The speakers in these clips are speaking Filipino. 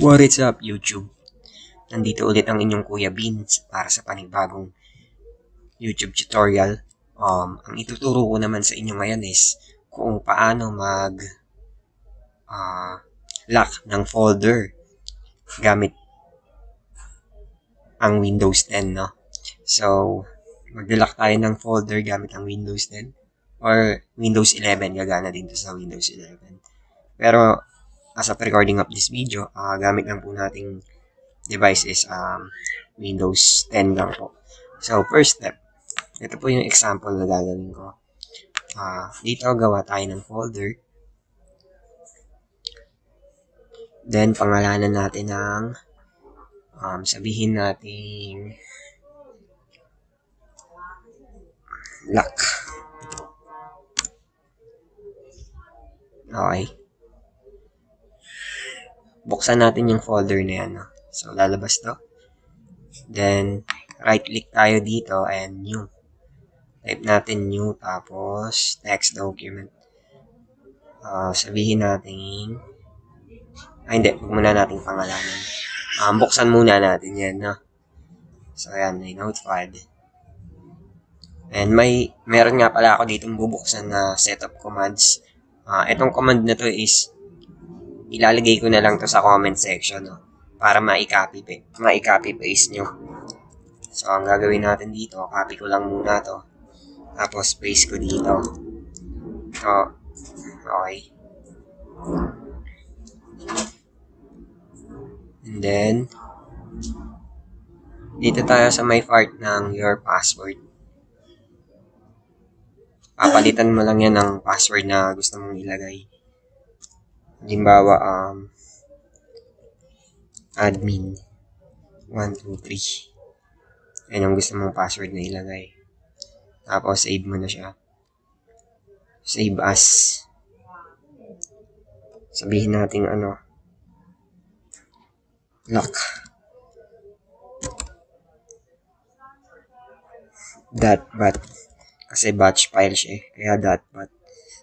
What is up, YouTube? Nandito ulit ang inyong Kuya Beans para sa panibagong YouTube tutorial. Ang ituturo ko naman sa inyo ngayon is kung paano lock ng folder gamit ang Windows 10, no? So, mag-lock tayo ng folder gamit ang Windows 10 or Windows 11. Gagana din to sa Windows 11. Pero, as of recording of this video, gamit lang po nating device is Windows 10 lang po. So, first step, ito po yung example na gagawin ko. Dito, gawa tayo ng folder. Then, pangalanan natin ng sabihin natin lock. Okay. Buksan natin yung folder na yan. No? So, lalabas to. Then, right-click tayo dito and new. Type natin new, tapos text document. Sabihin natin, hindi, huwag muna natin pangalanan. Buksan muna natin yan, no? So, ayan, may notepad. And meron nga pala ako ditong bubuksan na set of commands. Itong command na to is, ilalagay ko na lang to sa comment section, no? Para ma-copy paste nyo. So, ang gagawin natin dito, copy ko lang muna to. Tapos, paste ko dito. Okay. And then, dito tayo sa may part ng your password. Papalitan mo lang yan ng password na gusto mong ilagay. Halimbawa, admin 123. Yan ang gusto mong password na ilagay. Tapos, save mo na siya. Save as. Sabihin natin lock. .bat. Kasi batch file siya eh. Kaya .bat.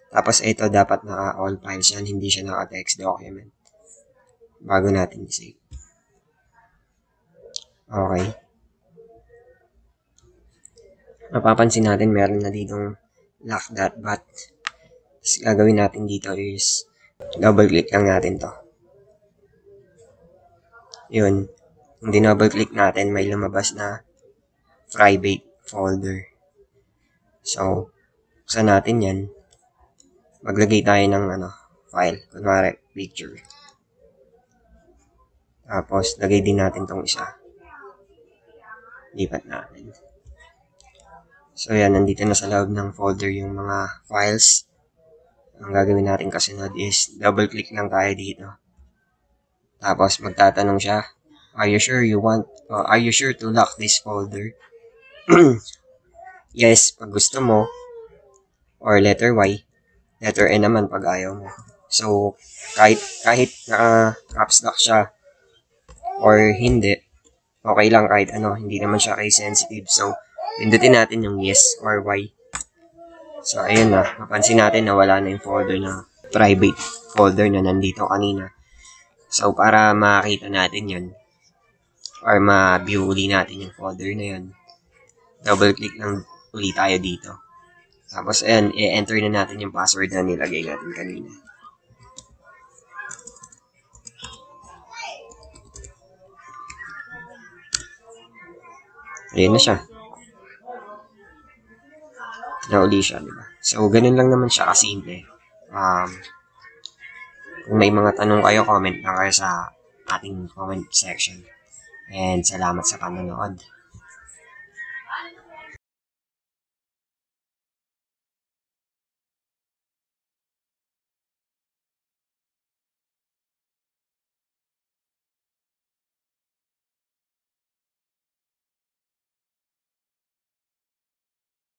Tapos, ito dapat naka-all files yan. Hindi siya naka-text document. Bago natin i-save. Okay. Napapansin natin meron na ditong lock.bat. Tapos gagawin natin dito is double click lang natin to. Yun. Kung double click natin, may lumabas na private folder. So, buksan natin yan. Maglagay tayo ng file. Kunwari, picture. Tapos, lagay din natin tong isa. Lipat natin. So, yan. Nandito na sa loob ng folder yung mga files. Ang gagawin natin kasunod is double-click lang tayo dito. Tapos, magtatanong siya, are you sure to lock this folder? Yes, pag gusto mo. Or letter Y. Letter N naman pag ayaw mo. So, kahit naka-caps lock siya or hindi, okay lang kahit hindi naman siya case sensitive. So, pindutin natin yung yes or Y. So, ayun na. Mapansin natin na wala na yung folder na private folder na nandito kanina. So, para makita natin yun or ma-view uli natin yung folder na yun, double-click lang uli tayo dito. Tapos, ayan, i-enter na natin yung password na nilagay natin kanina. Ayan na siya. Nauli siya, diba? So, ganun lang naman siya kasimple. Kung may mga tanong kayo, comment lang kayo sa ating comment section. And salamat sa panonood.